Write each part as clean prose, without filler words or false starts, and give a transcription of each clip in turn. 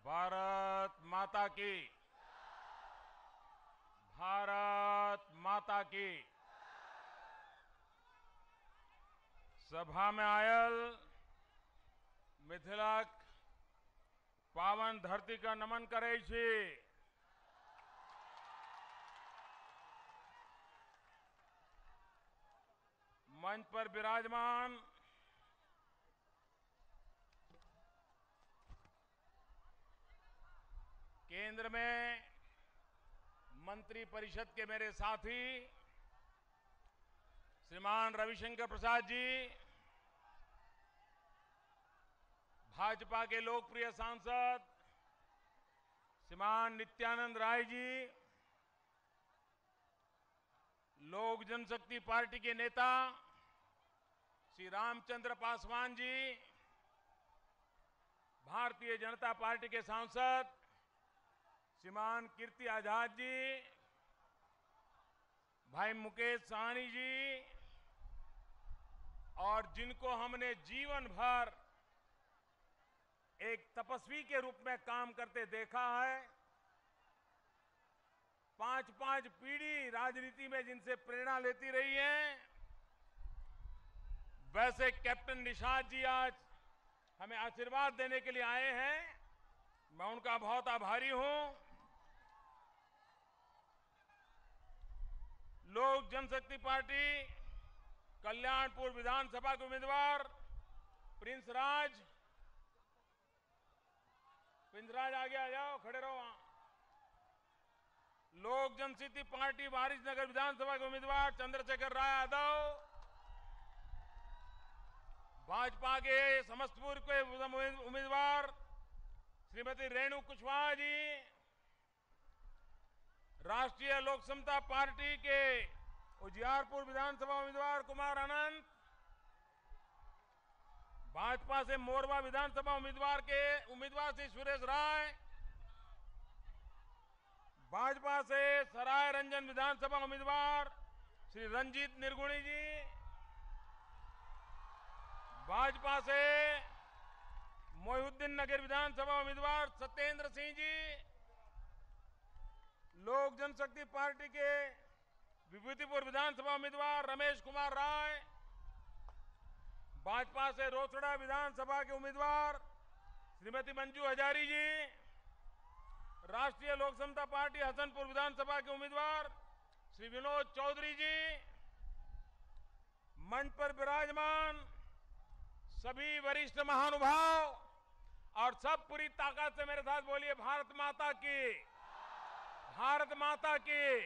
भारत माता की। भारत माता की। सभा में आयल मिथिलाक पावन धरती का नमन करे छी। मंच पर विराजमान केंद्र में मंत्री परिषद के मेरे साथी श्रीमान रविशंकर प्रसाद जी, भाजपा के लोकप्रिय सांसद श्रीमान नित्यानंद राय जी, लोक जनशक्ति पार्टी के नेता श्री रामचंद्र पासवान जी, भारतीय जनता पार्टी के सांसद श्रीमान कीर्ति आजाद जी, भाई मुकेश सहनी जी, और जिनको हमने जीवन भर एक तपस्वी के रूप में काम करते देखा है, 5-5 पीढ़ी राजनीति में जिनसे प्रेरणा लेती रही है, वैसे कैप्टन निषाद जी आज हमें आशीर्वाद देने के लिए आए हैं। मैं उनका बहुत आभारी हूं। लोक जनशक्ति पार्टी कल्याणपुर विधानसभा के उम्मीदवार प्रिंस राज आगे आ जाओ, खड़े रहो वहां। लोक जनशक्ति पार्टी वारिसनगर विधानसभा के उम्मीदवार चंद्रशेखर राय यादव, भाजपा के समस्तीपुर के उम्मीदवार श्रीमती रेणु कुशवाहा जी, राष्ट्रीय लोक समता पार्टी के उजियारपुर विधानसभा उम्मीदवार कुमार अनंत, भाजपा से मोरवा विधानसभा उम्मीदवार श्री सुरेश राय, भाजपा से सराय रंजन विधानसभा उम्मीदवार श्री रंजीत निर्गुणी जी, भाजपा से मोहिउद्दीन नगर विधानसभा उम्मीदवार सत्येंद्र सिंह जी, लोक जनशक्ति पार्टी के विभूतिपुर विधानसभा उम्मीदवार रमेश कुमार राय, भाजपा से रोसड़ा विधानसभा के उम्मीदवार श्रीमती मंजू हजारी जी, राष्ट्रीय लोक समता पार्टी हसनपुर विधानसभा के उम्मीदवार श्री विनोद चौधरी जी, मंच पर विराजमान सभी वरिष्ठ महानुभाव और सब पूरी ताकत से मेरे साथ बोलिए, भारत माता की। भारत माता की।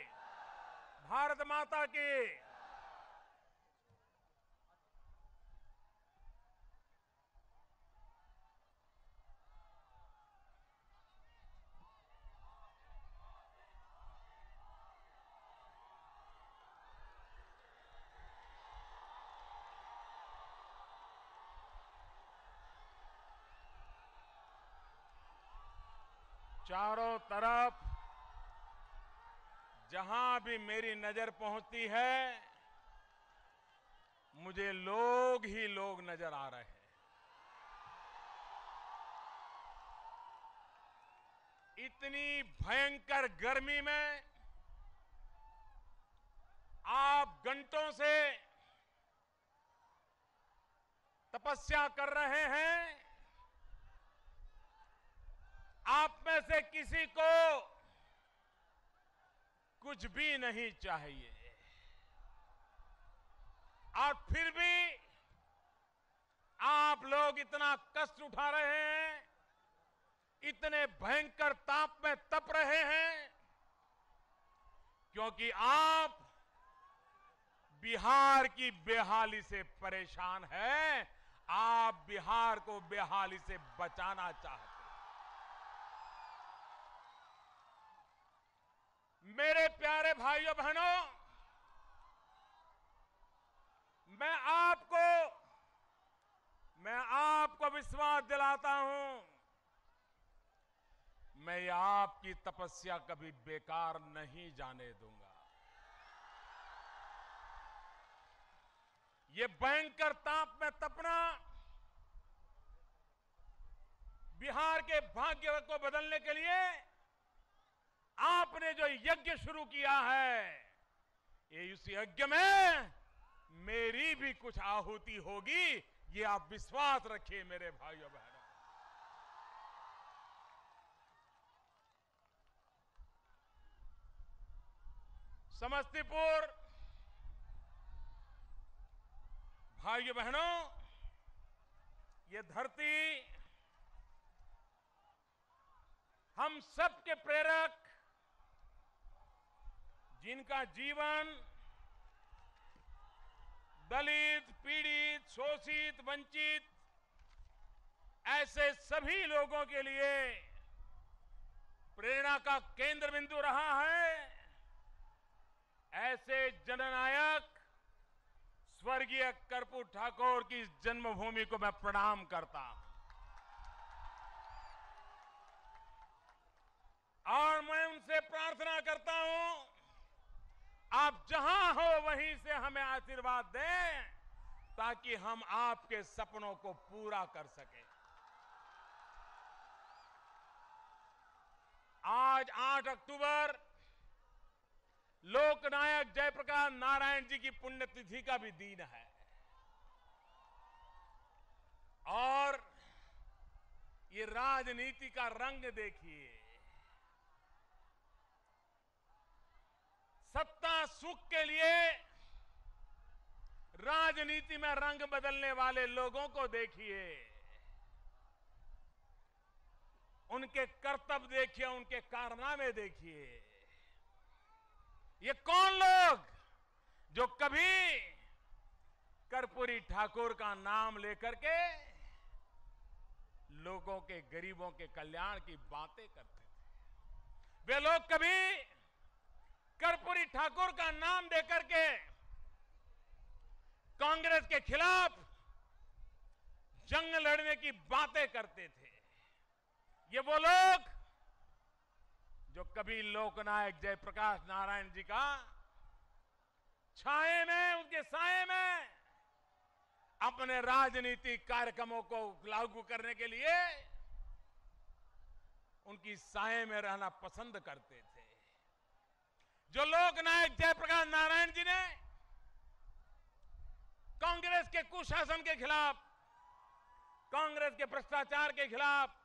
भारत माता की। चारों तरफ जहां भी मेरी नजर पहुंचती है, मुझे लोग ही लोग नजर आ रहे हैं। इतनी भयंकर गर्मी में आप घंटों से तपस्या कर रहे हैं। आप में से किसी को कुछ भी नहीं चाहिए, और फिर भी आप लोग इतना कष्ट उठा रहे हैं, इतने भयंकर ताप में तप रहे हैं, क्योंकि आप बिहार की बेहाली से परेशान हैं। आप बिहार को बेहाली से बचाना चाहते हैं। मेरे प्यारे भाइयों बहनों, मैं आपको विश्वास दिलाता हूं, मैं आपकी तपस्या कभी बेकार नहीं जाने दूंगा। ये भयंकर ताप में तपना बिहार के भाग्य को बदलने के लिए आपने जो यज्ञ शुरू किया है, ये इस यज्ञ में मेरी भी कुछ आहुति होगी, ये आप विश्वास रखिए मेरे भाइयों बहनों। समस्तीपुर भाइयों बहनों, ये धरती हम सबके प्रेरक, जिनका जीवन दलित, पीड़ित, शोषित, वंचित ऐसे सभी लोगों के लिए प्रेरणा का केंद्र बिंदु रहा है, ऐसे जननायक स्वर्गीय कर्पूर ठाकुर की जन्मभूमि को मैं प्रणाम करता हूं। और मैं उनसे प्रार्थना करता हूं, आप जहां हो वहीं से हमें आशीर्वाद दें, ताकि हम आपके सपनों को पूरा कर सकें। आज 8 अक्टूबर लोकनायक जयप्रकाश नारायण जी की पुण्यतिथि का भी दिन है। और ये राजनीति का रंग देखिए, सत्ता सुख के लिए राजनीति में रंग बदलने वाले लोगों को देखिए, उनके कर्तव्य देखिए, उनके कारनामे देखिए। ये कौन लोग जो कभी कर्पूरी ठाकुर का नाम लेकर के लोगों के, गरीबों के कल्याण की बातें करते थे। वे लोग कभी कर्पूरी ठाकुर का नाम देकर के कांग्रेस के खिलाफ जंग लड़ने की बातें करते थे। ये वो लोग जो कभी लोकनायक जयप्रकाश नारायण जी का छाए में, उनके साए में अपने राजनीतिक कार्यक्रमों को लागू करने के लिए उनकी साए में रहना पसंद करते थे। जो लोकनायक जयप्रकाश नारायण जी ने कांग्रेस के कुशासन के खिलाफ, कांग्रेस के भ्रष्टाचार के खिलाफ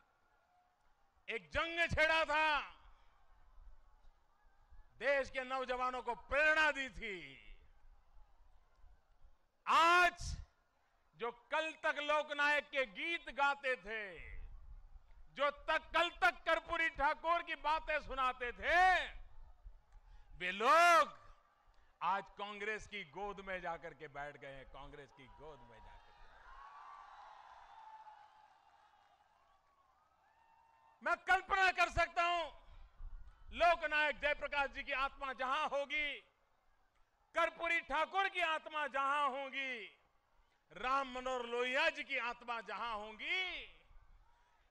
एक जंग छेड़ा था, देश के नौजवानों को प्रेरणा दी थी। आज जो कल तक लोकनायक के गीत गाते थे, जो कल तक कर्पूरी ठाकुर की बातें सुनाते थे, वे लोग आज कांग्रेस की गोद में जाकर के बैठ गए हैं। कांग्रेस की गोद में जाकर मैं कल्पना कर सकता हूं, लोकनायक जयप्रकाश जी की आत्मा जहां होगी, कर्पूरी ठाकुर की आत्मा जहां होगी, राम मनोहर लोहिया जी की आत्मा जहां होंगी,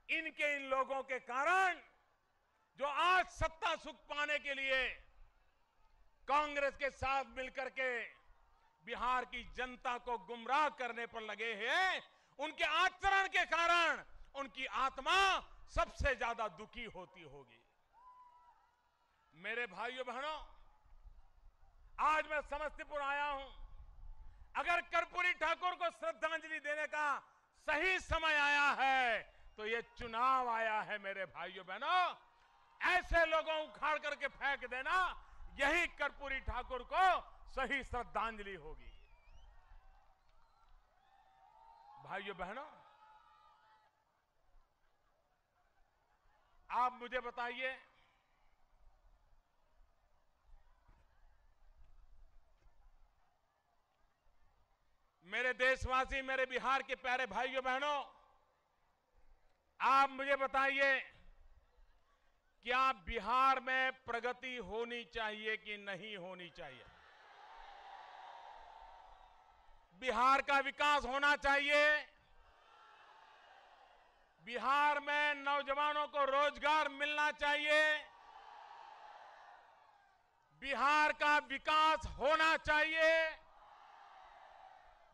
इन लोगों के कारण जो आज सत्ता सुख पाने के लिए कांग्रेस के साथ मिलकर के बिहार की जनता को गुमराह करने पर लगे हैं, उनके आचरण के कारण उनकी आत्मा सबसे ज्यादा दुखी होती होगी। मेरे भाइयों बहनों, आज मैं समस्तीपुर आया हूं। अगर कर्पूरी ठाकुर को श्रद्धांजलि देने का सही समय आया है तो ये चुनाव आया है। मेरे भाइयों बहनों, ऐसे लोगों उखाड़ करके फेंक देना, यही कर्पूरी ठाकुर को सही श्रद्धांजलि होगी। भाइयों बहनों, आप मुझे बताइए, मेरे देशवासी, मेरे बिहार के प्यारे भाइयों बहनों, आप मुझे बताइए, क्या बिहार में प्रगति होनी चाहिए कि नहीं होनी चाहिए? बिहार का विकास होना चाहिए। बिहार में नौजवानों को रोजगार मिलना चाहिए। बिहार का विकास होना चाहिए।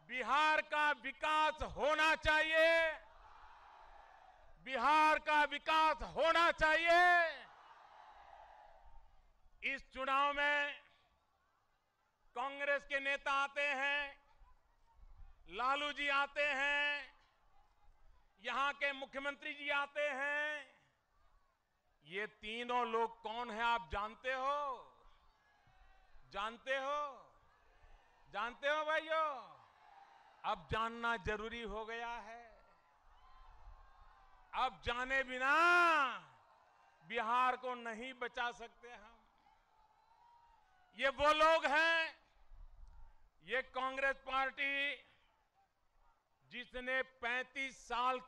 बिहार का विकास होना चाहिए। बिहार का विकास होना चाहिए। इस चुनाव में कांग्रेस के नेता आते हैं, लालू जी आते हैं, यहां के मुख्यमंत्री जी आते हैं। ये तीनों लोग कौन हैं आप जानते हो? जानते हो? जानते हो भाइयों? अब जानना जरूरी हो गया है। अब जाने बिना बिहार को नहीं बचा सकते हम। ये वो लोग हैं, ये कांग्रेस पार्टी जिसने 35 साल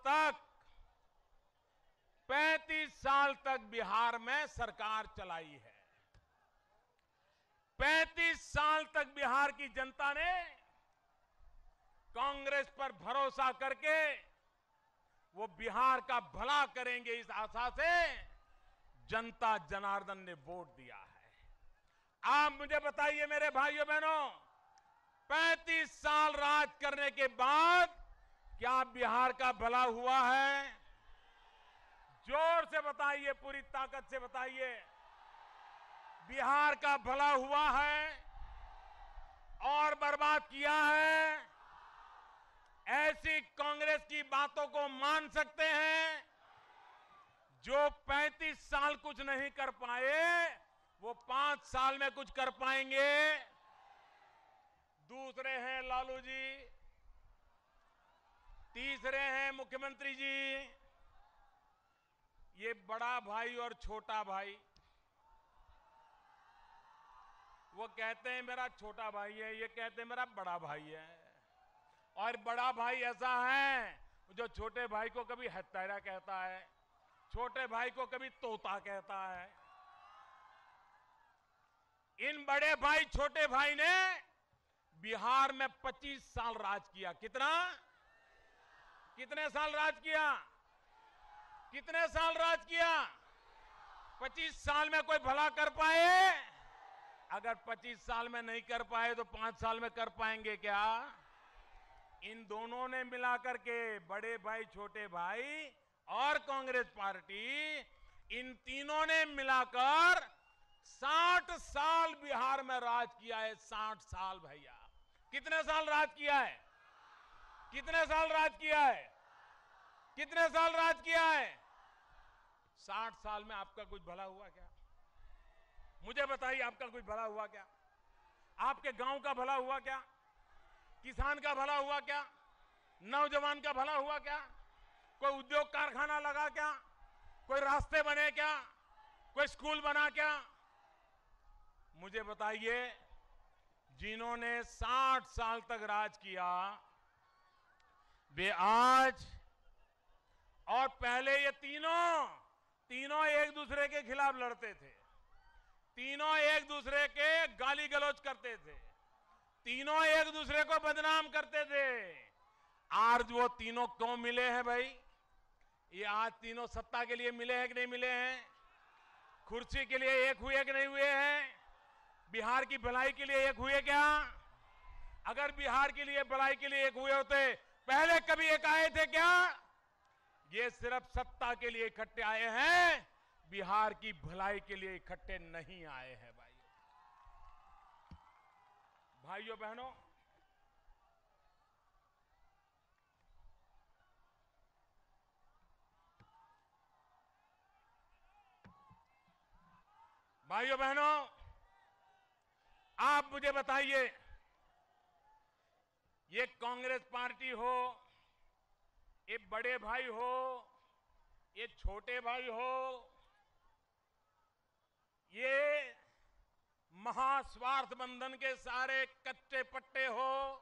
तक बिहार में सरकार चलाई है। 35 साल तक बिहार की जनता ने कांग्रेस पर भरोसा करके वो बिहार का भला करेंगे इस आशा से जनता जनार्दन ने वोट दिया है। आप मुझे बताइए मेरे भाइयों बहनों, 35 साल राज करने के बाद क्या बिहार का भला हुआ है? जोर से बताइए, पूरी ताकत से बताइए, बिहार का भला हुआ है और बर्बाद किया है? ऐसी कांग्रेस की बातों को मान सकते हैं? जो 35 साल कुछ नहीं कर पाए वो 5 साल में कुछ कर पाएंगे? दूसरे हैं लालू जी, तीसरे हैं मुख्यमंत्री जी। ये बड़ा भाई और छोटा भाई, वो कहते हैं मेरा छोटा भाई है, ये कहते हैं मेरा बड़ा भाई है। और बड़ा भाई ऐसा है जो छोटे भाई को कभी हत्यारा कहता है, छोटे भाई को कभी तोता कहता है। इन बड़े भाई छोटे भाई ने बिहार में 25 साल राज किया। कितने साल राज किया? कितने साल राज किया? 25 साल में कोई भला कर पाए? अगर 25 साल में नहीं कर पाए तो 5 साल में कर पाएंगे क्या? इन दोनों ने मिलाकर के, बड़े भाई छोटे भाई और कांग्रेस पार्टी, इन तीनों ने मिलाकर 60 साल बिहार में राज किया है। 60 साल भैया, कितने साल राज किया है? कितने साल राज किया है? कितने साल राज किया है? 60 साल में आपका कुछ भला हुआ क्या? मुझे बताइए, आपका कुछ भला हुआ क्या? आपके गांव का भला हुआ क्या? किसान का भला हुआ क्या? नौजवान का भला हुआ क्या? कोई उद्योग कारखाना लगा क्या? कोई रास्ते बने क्या? कोई स्कूल बना क्या? मुझे बताइए, जिन्होंने 60 साल तक राज किया वे आज और पहले ये तीनों एक दूसरे के खिलाफ लड़ते थे, तीनों एक दूसरे के गाली गलौज करते थे, तीनों एक दूसरे को बदनाम करते थे। आज वो तीनों क्यों मिले हैं भाई? ये आज तीनों सत्ता के लिए मिले हैं कि नहीं मिले हैं? कुर्सी के लिए एक हुए कि नहीं हुए हैं? बिहार की भलाई के लिए एक हुए क्या? अगर बिहार के लिए भलाई के लिए एक हुए होते पहले कभी एक आए थे क्या? ये सिर्फ सत्ता के लिए इकट्ठे आए हैं, बिहार की भलाई के लिए इकट्ठे नहीं आए हैं। भाइयों बहनों, भाइयों बहनों, आप मुझे बताइए, ये कांग्रेस पार्टी हो, ये बड़े भाई हो, ये छोटे भाई हो, ये महास्वार्थ बंधन के सारे कच्चे पट्टे हो,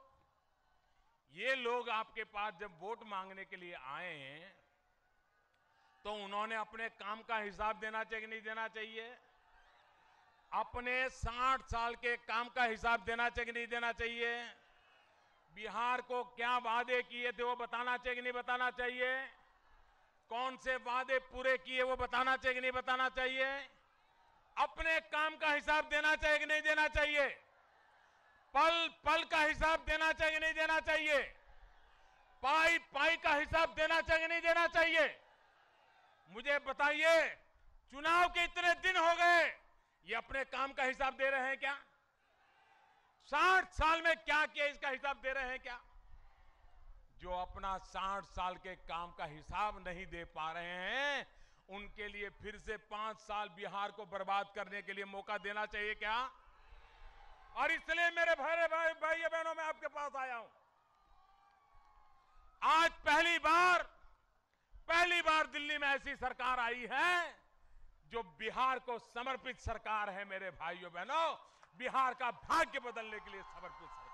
ये लोग आपके पास जब वोट मांगने के लिए आए हैं तो उन्होंने अपने काम का हिसाब देना चाहिए कि नहीं देना चाहिए? अपने 60 साल के काम का हिसाब देना चाहिए कि नहीं देना चाहिए? बिहार को क्या वादे किए थे वो बताना चाहिए कि नहीं बताना चाहिए? कौन से वादे पूरे किए वो बताना चाहिए कि नहीं बताना चाहिए? अपने काम का हिसाब देना चाहिए कि नहीं देना चाहिए? पल पल का हिसाब देना चाहिए कि नहीं देना चाहिए? पाई पाई का हिसाब देना चाहिए कि नहीं देना चाहिए? मुझे बताइए, चुनाव के इतने दिन हो गए, ये अपने काम का हिसाब दे रहे हैं क्या? 60 साल में क्या किया इसका हिसाब दे रहे हैं क्या? जो अपना 60 साल के काम का हिसाब नहीं दे पा रहे हैं, उनके लिए फिर से 5 साल बिहार को बर्बाद करने के लिए मौका देना चाहिए क्या? और इसलिए मेरे भाई बहनों, मैं आपके पास आया हूं। आज पहली बार दिल्ली में ऐसी सरकार आई है जो बिहार को समर्पित सरकार है। मेरे भाइयों बहनों, बिहार का भाग्य बदलने के लिए समर्पित सरकार।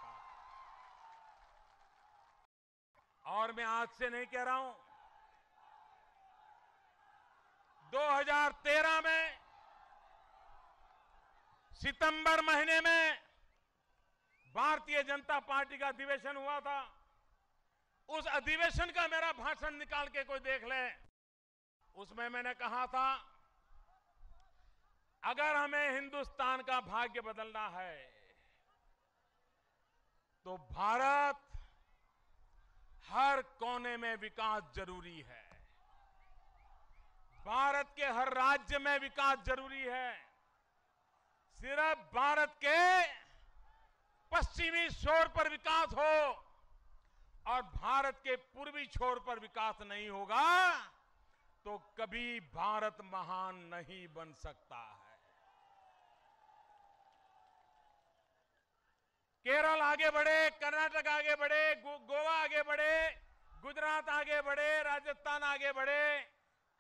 और मैं आज से नहीं कह रहा हूं, 2013 में सितंबर महीने में भारतीय जनता पार्टी का अधिवेशन हुआ था। उस अधिवेशन का मेरा भाषण निकाल के कोई देख ले। उसमें मैंने कहा था, अगर हमें हिंदुस्तान का भाग्य बदलना है तो भारत हर कोने में विकास जरूरी है। भारत के हर राज्य में विकास जरूरी है। सिर्फ भारत के पश्चिमी छोर पर विकास हो और भारत के पूर्वी छोर पर विकास नहीं होगा तो कभी भारत महान नहीं बन सकता है। केरल आगे बढ़े, कर्नाटक आगे बढ़े, गोवा आगे बढ़े, गुजरात आगे बढ़े, राजस्थान आगे बढ़े,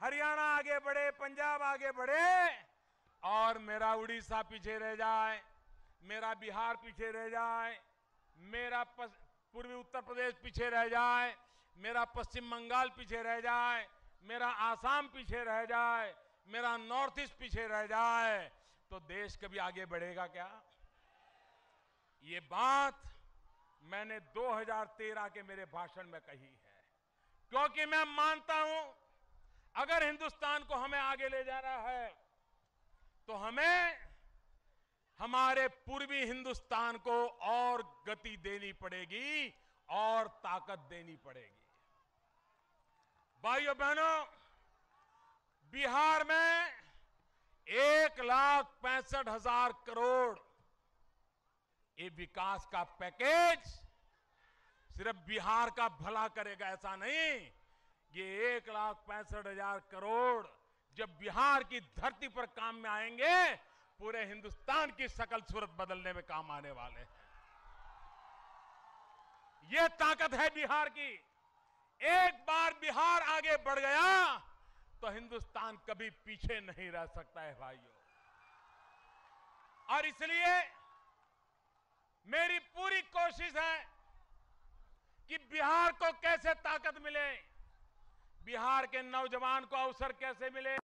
हरियाणा आगे बढ़े, पंजाब आगे बढ़े और मेरा उड़ीसा पीछे रह जाए, मेरा बिहार पीछे रह जाए, मेरा पूर्वी उत्तर प्रदेश पीछे रह जाए, मेरा पश्चिम बंगाल पीछे रह जाए, मेरा आसाम पीछे रह जाए, मेरा नॉर्थ ईस्ट पीछे रह जाए, तो देश कभी आगे बढ़ेगा क्या? ये बात मैंने 2013 के मेरे भाषण में कही है, क्योंकि मैं मानता हूं अगर हिंदुस्तान को हमें आगे ले जाना है तो हमें हमारे पूर्वी हिंदुस्तान को और गति देनी पड़ेगी और ताकत देनी पड़ेगी। भाइयों बहनों, बिहार में 1,65,000 करोड़ ये विकास का पैकेज सिर्फ बिहार का भला करेगा ऐसा नहीं। ये 1,65,000 करोड़ जब बिहार की धरती पर काम में आएंगे, पूरे हिंदुस्तान की शकल सूरत बदलने में काम आने वाले हैं। ये ताकत है बिहार की। एक बार बिहार आगे बढ़ गया तो हिंदुस्तान कभी पीछे नहीं रह सकता है भाइयों। और इसलिए मेरी पूरी कोशिश है कि बिहार को कैसे ताकत मिले, बिहार के नौजवान को अवसर कैसे मिले।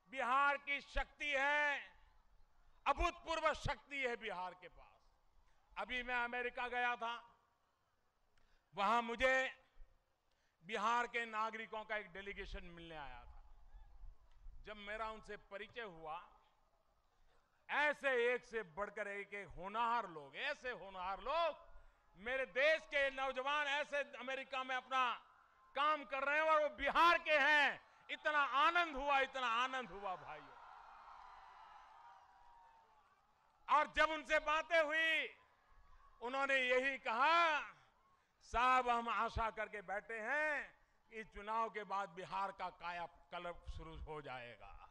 बिहार की शक्ति है, अभूतपूर्व शक्ति है बिहार के पास। अभी मैं अमेरिका गया था, वहां मुझे बिहार के नागरिकों का एक डेलीगेशन मिलने आया था। जब मेरा उनसे परिचय हुआ, ऐसे एक से बढ़कर एक होनहार लोग, ऐसे होनहार लोग, मेरे देश के नौजवान ऐसे अमेरिका में अपना काम कर रहे हैं और वो बिहार के हैं। इतना आनंद हुआ भाइयों। और जब उनसे बातें हुई, उन्होंने यही कहा, साहब हम आशा करके बैठे हैं कि चुनाव के बाद बिहार का कायाकल्प शुरू हो जाएगा।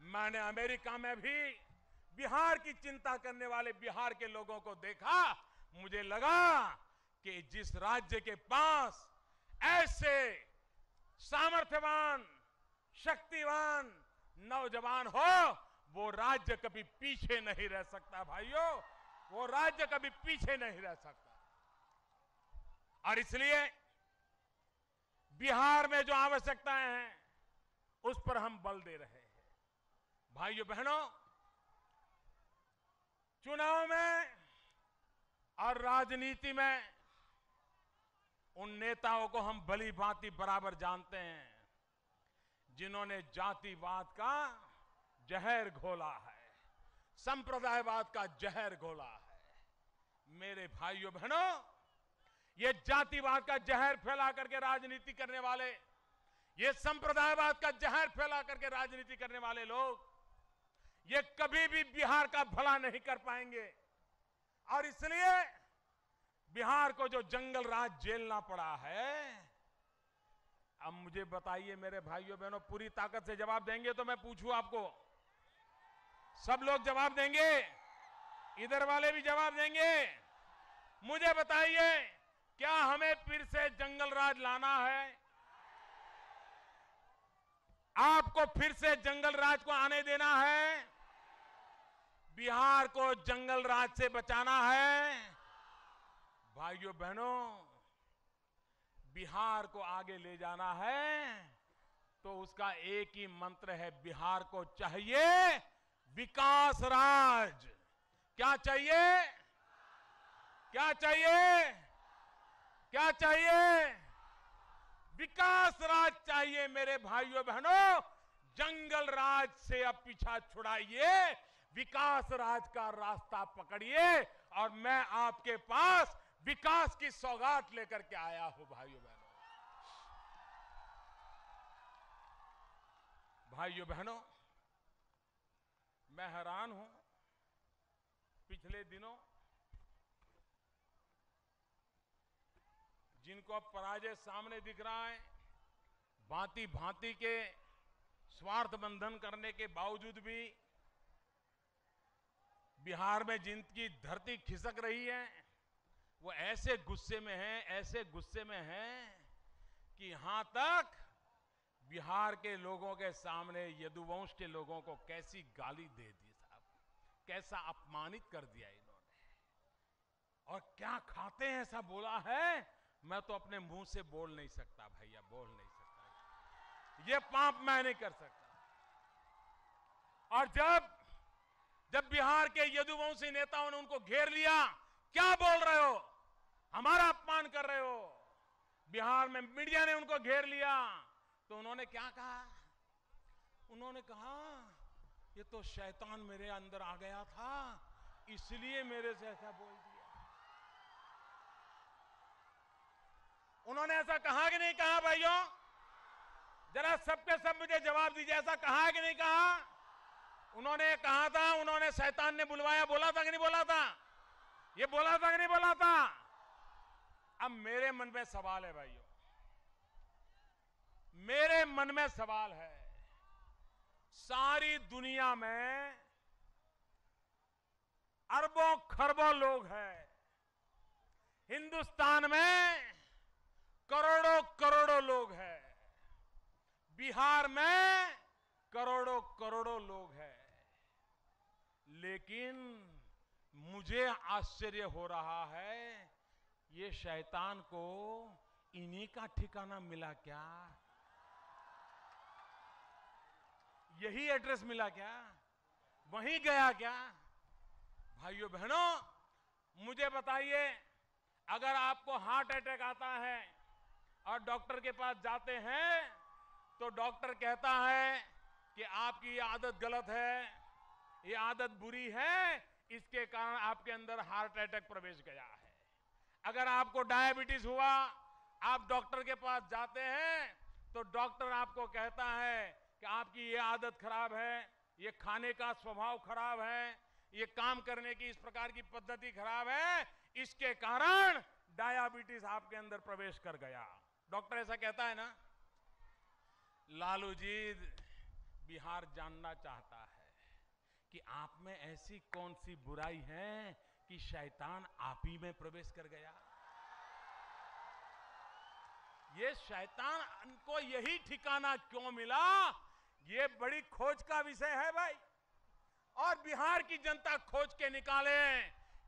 मैंने अमेरिका में भी बिहार की चिंता करने वाले बिहार के लोगों को देखा। मुझे लगा कि जिस राज्य के पास ऐसे सामर्थ्यवान, शक्तिवान नौजवान हो, वो राज्य कभी पीछे नहीं रह सकता भाइयों, वो राज्य कभी पीछे नहीं रह सकता। और इसलिए बिहार में जो आवश्यकताएं हैं उस पर हम बल दे रहे हैं। भाइयों बहनों, चुनाव में और राजनीति में उन नेताओं को हम भली भांति बराबर जानते हैं जिन्होंने जातिवाद का जहर घोला है, संप्रदायवाद का जहर घोला है। मेरे भाइयों बहनों, ये जातिवाद का जहर फैला करके राजनीति करने वाले, ये संप्रदायवाद का जहर फैला करके राजनीति करने वाले लोग ये कभी भी बिहार का भला नहीं कर पाएंगे। और इसलिए बिहार को जो जंगल राज झेलना पड़ा है, अब मुझे बताइए मेरे भाइयों बहनों, पूरी ताकत से जवाब देंगे तो मैं पूछूं आपको? सब लोग जवाब देंगे? इधर वाले भी जवाब देंगे? मुझे बताइए, क्या हमें फिर से जंगल राज लाना है? आपको फिर से जंगल राज को आने देना है? बिहार को जंगल राज से बचाना है? भाइयों बहनों, बिहार को आगे ले जाना है तो उसका एक ही मंत्र है, बिहार को चाहिए विकास राज। क्या चाहिए? क्या चाहिए? क्या चाहिए? विकास राज चाहिए मेरे भाइयों बहनों। जंगल राज से अब पीछा छुड़ाइए, विकास राज का रास्ता पकड़िए। और मैं आपके पास विकास की सौगात लेकर के आया हूं भाइयों बहनों। भाइयों बहनों, मैं हैरान हूं, पिछले दिनों जिनको अब पराजय सामने दिख रहा है, भांति भांति के स्वार्थ बंधन करने के बावजूद भी बिहार में जिनकी धरती खिसक रही है, वो ऐसे गुस्से में हैं, ऐसे गुस्से में हैं कि यहां तक बिहार के लोगों के सामने यदुवंश के लोगों को कैसी गाली दे दी साहब, कैसा अपमानित कर दिया इन्होंने। और क्या खाते हैं ऐसा बोला है, मैं तो अपने मुंह से बोल नहीं सकता भैया, बोल नहीं सकता, ये पाप मैं नहीं कर सकता। और जब बिहार के यदुवंशी नेताओं ने उनको घेर लिया, क्या बोल रहे हो, हमारा अपमान कर रहे हो। बिहार में मीडिया ने उनको घेर लिया तो उन्होंने क्या कहा? उन्होंने कहा ये तो शैतान मेरे अंदर आ गया था, इसलिए मेरे से ऐसा बोल दिया। उन्होंने ऐसा कहा कि नहीं कहा भाइयों? जरा सबके सब मुझे जवाब दीजिए, ऐसा कहा है कि नहीं कहा? उन्होंने कहा था, उन्होंने शैतान ने बुलवाया, बोला था कि नहीं बोला था? ये बोला था कि नहीं बोला था? अब मेरे मन में सवाल है भाइयों, मेरे मन में सवाल है, सारी दुनिया में अरबों खरबों लोग हैं, हिंदुस्तान में करोड़ों करोड़ों लोग हैं, बिहार में करोड़ों करोड़ों लोग हैं, लेकिन मुझे आश्चर्य हो रहा है, ये शैतान को इन्हीं का ठिकाना मिला क्या? यही एड्रेस मिला क्या? वहीं गया क्या? भाइयों बहनों, मुझे बताइए, अगर आपको हार्ट अटैक आता है और डॉक्टर के पास जाते हैं तो डॉक्टर कहता है कि आपकी ये आदत गलत है, ये आदत बुरी है, इसके कारण आपके अंदर हार्ट अटैक प्रवेश गया है। अगर आपको डायबिटीज हुआ, आप डॉक्टर के पास जाते हैं तो डॉक्टर आपको कहता है कि आपकी ये आदत खराब है, ये खाने का स्वभाव खराब है, ये काम करने की इस प्रकार की पद्धति खराब है, इसके कारण डायबिटीज आपके अंदर प्रवेश कर गया। डॉक्टर ऐसा कहता है ना। लालू जी, बिहार जानना चाहता है कि आप में ऐसी कौन सी बुराई है कि शैतान आप ही में प्रवेश कर गया। ये शैतान को यही ठिकाना क्यों मिला, ये बड़ी खोज का विषय है भाई। और बिहार की जनता खोज के निकाले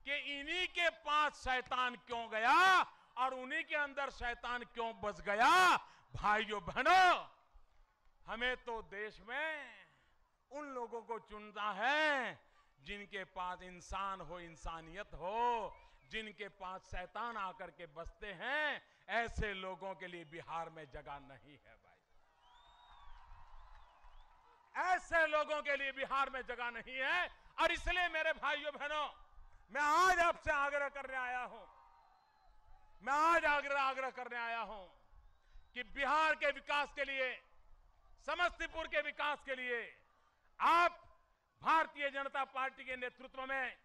कि इन्हीं के पास शैतान क्यों गया और उन्हीं के अंदर शैतान क्यों बस गया। भाइयों बहनों, हमें तो देश में उन लोगों को चुनना है जिनके पास इंसान हो, इंसानियत हो, जिनके पास शैतान आकर के बसते हैं। ऐसे लोगों के लिए बिहार में जगह नहीं है भाई, ऐसे लोगों के लिए बिहार में जगह नहीं है। और इसलिए मेरे भाइयों बहनों, मैं आज आपसे आग्रह करने आया हूं, मैं आज आग्रह करने आया हूं कि बिहार के विकास के लिए, समस्तीपुर के विकास के लिए आप भारतीय जनता पार्टी के नेतृत्व में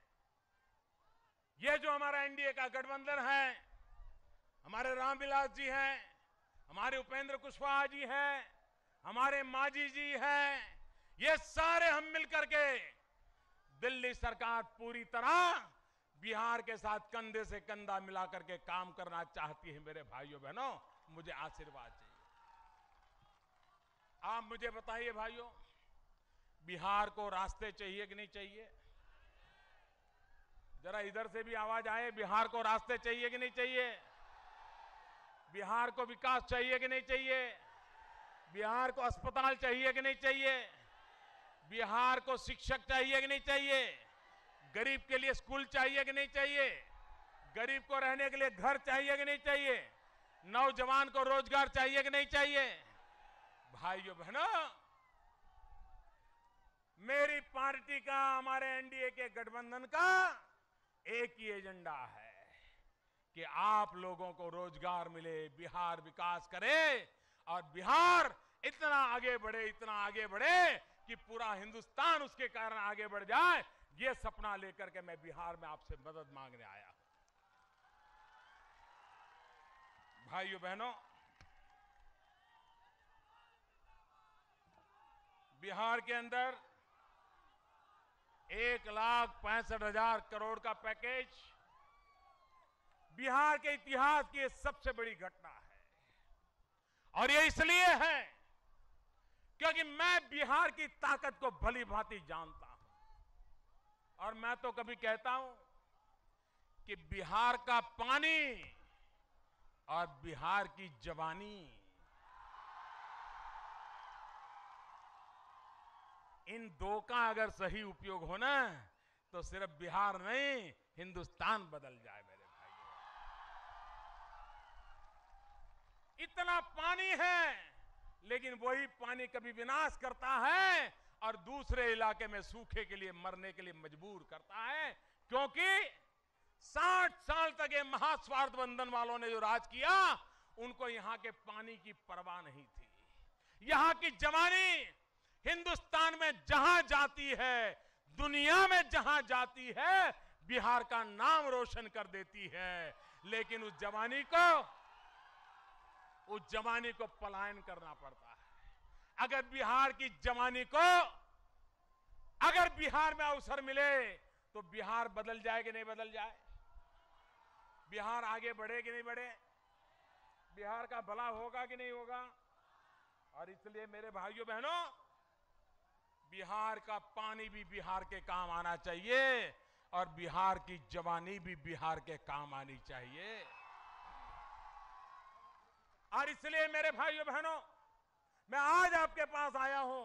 ये जो हमारा एनडीए का गठबंधन है, हमारे रामविलास जी हैं, हमारे उपेंद्र कुशवाहा जी हैं, हमारे मांझी जी हैं, ये सारे हम मिलकर के दिल्ली सरकार पूरी तरह बिहार के साथ कंधे से कंधा मिलाकर के काम करना चाहती है। मेरे भाइयों बहनों, मुझे आशीर्वाद चाहिए। आप मुझे बताइए भाइयों, बिहार को रास्ते चाहिए कि नहीं चाहिए? जरा इधर से भी आवाज आए, बिहार को रास्ते चाहिए कि नहीं चाहिए? बिहार को विकास चाहिए कि नहीं चाहिए? बिहार को अस्पताल चाहिए कि नहीं चाहिए? बिहार को शिक्षक चाहिए कि नहीं चाहिए? गरीब के लिए स्कूल चाहिए कि नहीं चाहिए? गरीब को रहने के लिए घर चाहिए कि नहीं चाहिए? नौजवान को रोजगार चाहिए कि नहीं चाहिए? भाइयों बहनों, मेरी पार्टी का, हमारे एनडीए के गठबंधन का एक ही एजेंडा है कि आप लोगों को रोजगार मिले, बिहार विकास करे और बिहार इतना आगे बढ़े, इतना आगे बढ़े कि पूरा हिंदुस्तान उसके कारण आगे बढ़ जाए। ये सपना लेकर के मैं बिहार में आपसे मदद मांगने आया हूं। भाइयों बहनों, बिहार के अंदर 1,65,000 करोड़ का पैकेज बिहार के इतिहास की सबसे बड़ी घटना है। और ये इसलिए है क्योंकि मैं बिहार की ताकत को भली भांति जानता हूं। और मैं तो कभी कहता हूं कि बिहार का पानी और बिहार की जवानी, इन दो का अगर सही उपयोग हो ना, तो सिर्फ बिहार नहीं, हिंदुस्तान बदल जाए। मेरे भाइयों, इतना पानी है, लेकिन वही पानी कभी विनाश करता है और दूसरे इलाके में सूखे के लिए, मरने के लिए मजबूर करता है। क्योंकि 60 साल तक ये महास्वार्थ बंधन वालों ने जो राज किया, उनको यहां के पानी की परवाह नहीं थी। यहां की जवानी हिंदुस्तान में जहां जाती है, दुनिया में जहां जाती है, बिहार का नाम रोशन कर देती है। लेकिन उस जवानी को पलायन करना पड़ता है। अगर बिहार की जवानी को, अगर बिहार में अवसर मिले तो बिहार बदल जाए कि नहीं बदल जाए? बिहार आगे बढ़े कि नहीं बढ़े? बिहार का भला होगा कि नहीं होगा? और इसलिए मेरे भाइयों बहनों, बिहार का पानी भी बिहार के काम आना चाहिए और बिहार की जवानी भी बिहार के काम आनी चाहिए। और इसलिए मेरे भाइयों बहनों, मैं आज आपके पास आया हूं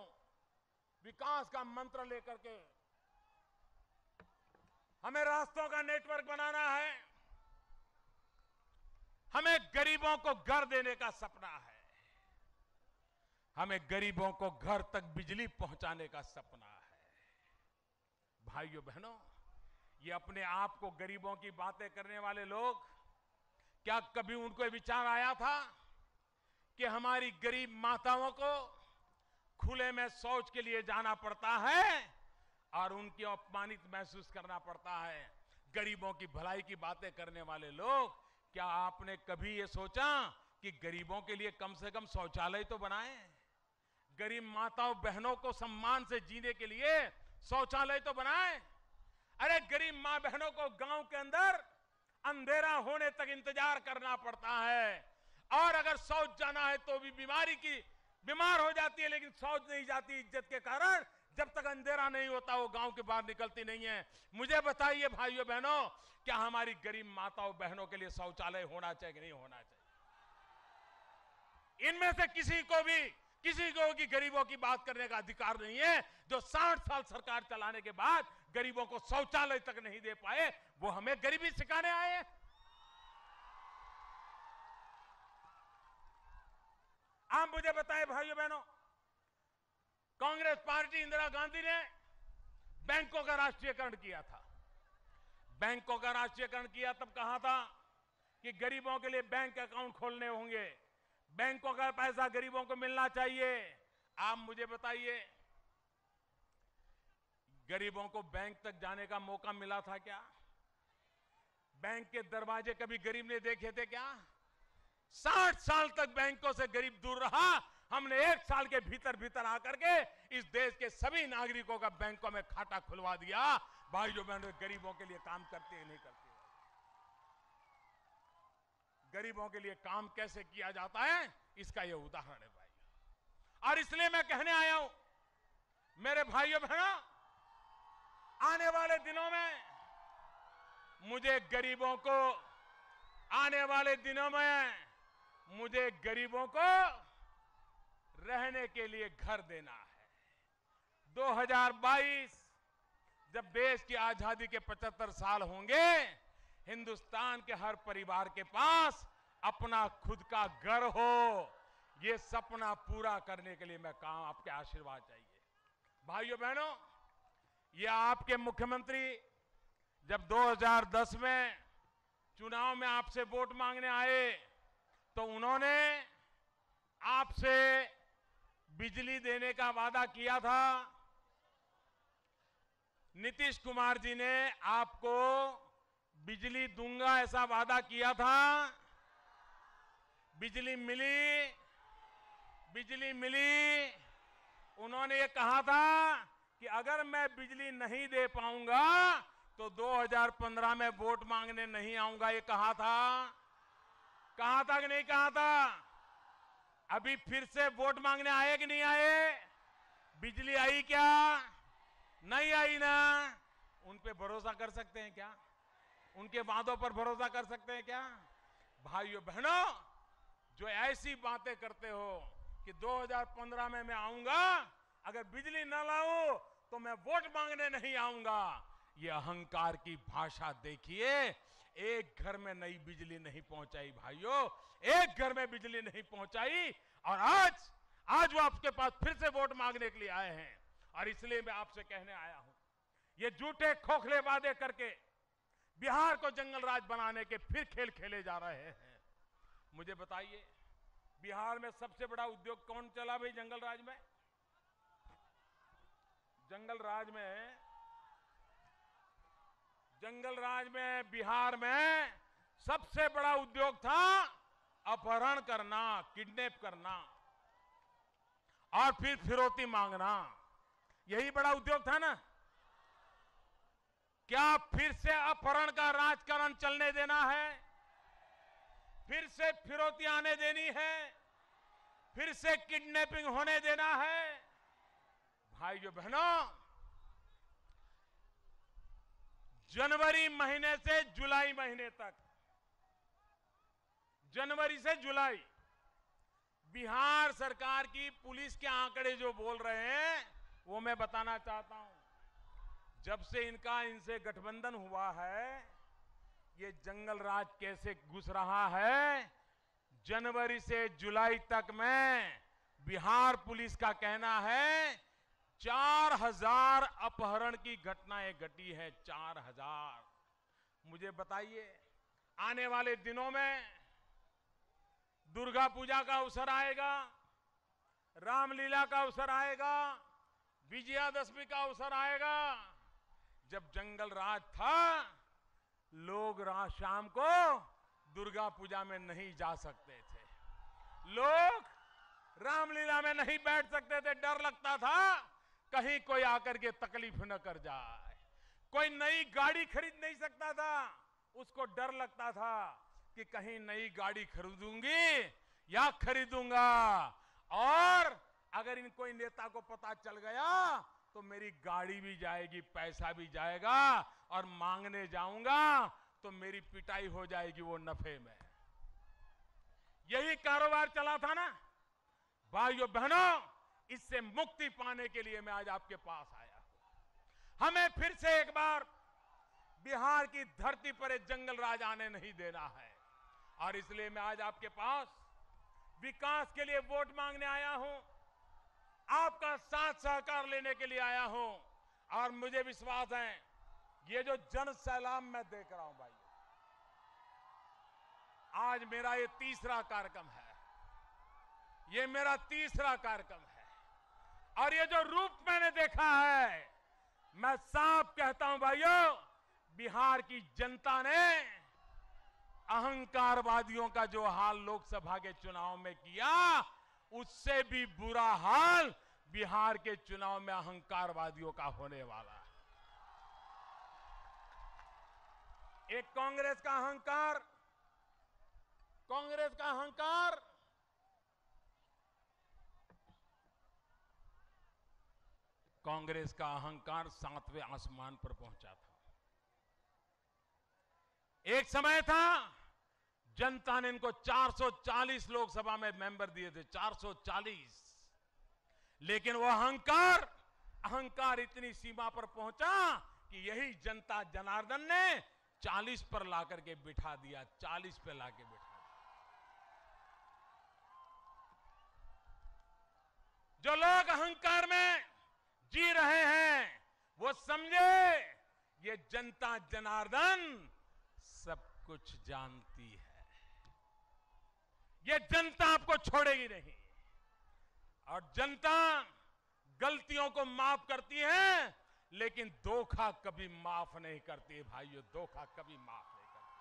विकास का मंत्र लेकर के। हमें रास्तों का नेटवर्क बनाना है, हमें गरीबों को घर देने का सपना है, हमें गरीबों को घर तक बिजली पहुंचाने का सपना है। भाइयों बहनों, ये अपने आप को गरीबों की बातें करने वाले लोग, क्या कभी उनको विचार आया था कि हमारी गरीब माताओं को खुले में शौच के लिए जाना पड़ता है और उनकी अपमानित महसूस करना पड़ता है? गरीबों की भलाई की बातें करने वाले लोग, क्या आपने कभी ये सोचा कि गरीबों के लिए कम से कम शौचालय तो बनाएं? गरीब माताओं बहनों को सम्मान से जीने के लिए शौचालय तो बनाएं? अरे गरीब मां बहनों को गांव के अंदर अंधेरा होने तक इंतजार करना पड़ता है, और अगर शौच जाना है तो भी बीमार हो जाती है, लेकिन शौच नहीं जाती इज्जत के कारण। जब तक अंधेरा नहीं होता वो गांव के बाहर निकलती नहीं है। मुझे बताइए भाइयों बहनों, क्या हमारी गरीब माताओं बहनों के लिए शौचालय होना चाहिए कि नहीं होना चाहिए? इनमें से किसी को की गरीबों की बात करने का अधिकार नहीं है। जो 60 साल सरकार चलाने के बाद गरीबों को शौचालय तक नहीं दे पाए, वो हमें गरीबी सिखाने आए हैं। आप मुझे बताएं भाइयों बहनों, कांग्रेस पार्टी इंदिरा गांधी ने बैंकों का राष्ट्रीयकरण किया था। बैंकों का राष्ट्रीयकरण किया तब कहा था कि गरीबों के लिए बैंक अकाउंट खोलने होंगे, बैंकों का पैसा गरीबों को मिलना चाहिए। आप मुझे बताइए, गरीबों को बैंक तक जाने का मौका मिला था क्या? बैंक के दरवाजे कभी गरीब ने देखे थे क्या? 60 साल तक बैंकों से गरीब दूर रहा। हमने 1 साल के भीतर भीतर आकर के इस देश के सभी नागरिकों का बैंकों में खाता खुलवा दिया। भाइयों बहनों, गरीबों के लिए काम करते हैं नहीं करते? गरीबों के लिए काम कैसे किया जाता है, इसका यह उदाहरण है भाई। और इसलिए मैं कहने आया हूं, मेरे भाइयों बहनों, आने वाले दिनों में मुझे गरीबों को, आने वाले दिनों में मुझे गरीबों को रहने के लिए घर देना है। 2022 जब देश की आजादी के 75 साल होंगे, हिंदुस्तान के हर परिवार के पास अपना खुद का घर हो, ये सपना पूरा करने के लिए मैं काम, आपके आशीर्वाद चाहिए। भाइयों बहनों, ये आपके मुख्यमंत्री जब 2010 में चुनाव में आपसे वोट मांगने आए तो उन्होंने आपसे बिजली देने का वादा किया था। नीतीश कुमार जी ने आपको बिजली दूंगा ऐसा वादा किया था। बिजली मिली, बिजली मिली। उन्होंने ये कहा था कि अगर मैं बिजली नहीं दे पाऊंगा तो 2015 में वोट मांगने नहीं आऊंगा। ये कहा था कि नहीं कहा था? अभी फिर से वोट मांगने आए कि नहीं आए? बिजली आई क्या? नहीं आई ना। उन पे भरोसा कर सकते हैं क्या? उनके वादों पर भरोसा कर सकते हैं क्या? भाइयों बहनों, जो ऐसी बातें करते हो कि 2015 में मैं आऊंगा, अगर बिजली न लाऊं तो मैं वोट मांगने नहीं आऊंगा, ये अहंकार की भाषा देखिए। एक घर में नई बिजली नहीं पहुंचाई भाइयों, एक घर में बिजली नहीं पहुंचाई, और आज वो आपके पास फिर से वोट मांगने के लिए आए हैं। और इसलिए मैं आपसे कहने आया हूं, ये झूठे खोखले वादे करके बिहार को जंगल राज बनाने के फिर खेल खेले जा रहे हैं। मुझे बताइए, बिहार में सबसे बड़ा उद्योग कौन चला भाई जंगल राज में? जंगल राज में बिहार में सबसे बड़ा उद्योग था अपहरण करना, किडनैप करना और फिर फिरौती मांगना। यही बड़ा उद्योग था ना? क्या फिर से अपहरण का राजकारण चलने देना है? फिर से फिरौती आने देनी है? फिर से किडनैपिंग होने देना है? भाइयों बहनों, जनवरी महीने से जुलाई महीने तक, जनवरी से जुलाई, बिहार सरकार की पुलिस के आंकड़े जो बोल रहे हैं वो मैं बताना चाहता हूं। जब से इनसे गठबंधन हुआ है, ये जंगल राज कैसे घुस रहा है। जनवरी से जुलाई तक में बिहार पुलिस का कहना है 4000 अपहरण की घटनाएं घटी है। 4000। मुझे बताइए, आने वाले दिनों में दुर्गा पूजा का अवसर आएगा, रामलीला का अवसर आएगा, विजयादशमी का अवसर आएगा। जब जंगल राज था, लोग शाम को दुर्गा पूजा में नहीं जा सकते थे, लोग रामलीला में नहीं बैठ सकते थे। डर लगता था कहीं कोई आकर के तकलीफ न कर जाए। कोई नई गाड़ी खरीद नहीं सकता था, उसको डर लगता था कि कहीं नई गाड़ी खरीदूंगी या खरीदूंगा, और अगर इन कोई नेता को पता चल गया तो मेरी गाड़ी भी जाएगी, पैसा भी जाएगा, और मांगने जाऊंगा तो मेरी पिटाई हो जाएगी वो नफे में। यही कारोबार चला था ना भाइयों बहनों। इससे मुक्ति पाने के लिए मैं आज आपके पास आया हूं। हमें फिर से एक बार बिहार की धरती पर एक जंगल राज आने नहीं देना है, और इसलिए मैं आज आपके पास विकास के लिए वोट मांगने आया हूं, आपका साथ सहकार लेने के लिए आया हूं। और मुझे विश्वास है, ये जो जन सैलाब मैं देख रहा हूं भाई, आज मेरा ये तीसरा कार्यक्रम है। ये मेरा तीसरा कार्यक्रम है और ये जो रूप मैंने देखा है, मैं साफ कहता हूं भाइयों, बिहार की जनता ने अहंकारवादियों का जो हाल लोकसभा के चुनाव में किया, उससे भी बुरा हाल बिहार के चुनाव में अहंकारवादियों का होने वाला है। एक कांग्रेस का अहंकार, कांग्रेस का अहंकार 7वें आसमान पर पहुंचा था। एक समय था जनता ने इनको 440 लोकसभा में मेंबर दिए थे, 440, लेकिन वो अहंकार इतनी सीमा पर पहुंचा कि यही जनता जनार्दन ने 40 पर लाकर के बिठा दिया, 40 पे लाके बिठा दिया। जो लोग अहंकार में जी रहे हैं वो समझे ये जनता जनार्दन सब कुछ जानती है, ये जनता आपको छोड़ेगी नहीं और जनता गलतियों को माफ करती है, लेकिन धोखा कभी माफ नहीं करती भाइयों, धोखा कभी माफ नहीं करती।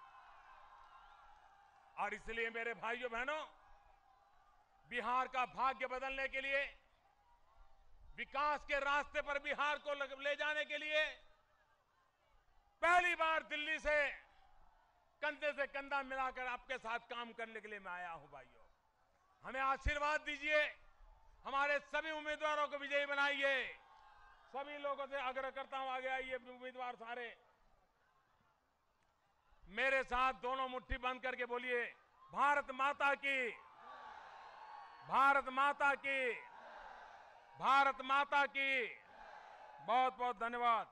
और इसलिए मेरे भाइयों बहनों, बिहार का भाग्य बदलने के लिए, विकास के रास्ते पर बिहार को ले जाने के लिए पहली बार दिल्ली से कंधा मिलाकर आपके साथ काम करने के लिए मैं आया हूं। भाइयों, हमें आशीर्वाद दीजिए, हमारे सभी उम्मीदवारों को विजयी बनाइए। सभी लोगों से आग्रह करता हूं, आगे आइए उम्मीदवार सारे, मेरे साथ दोनों मुट्ठी बंद करके बोलिए, भारत माता की, भारत माता की, भारत माता की। बहुत बहुत धन्यवाद।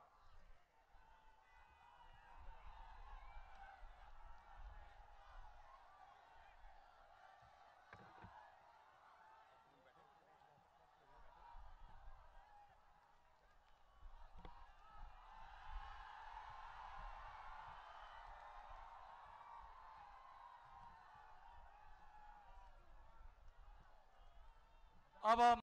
अब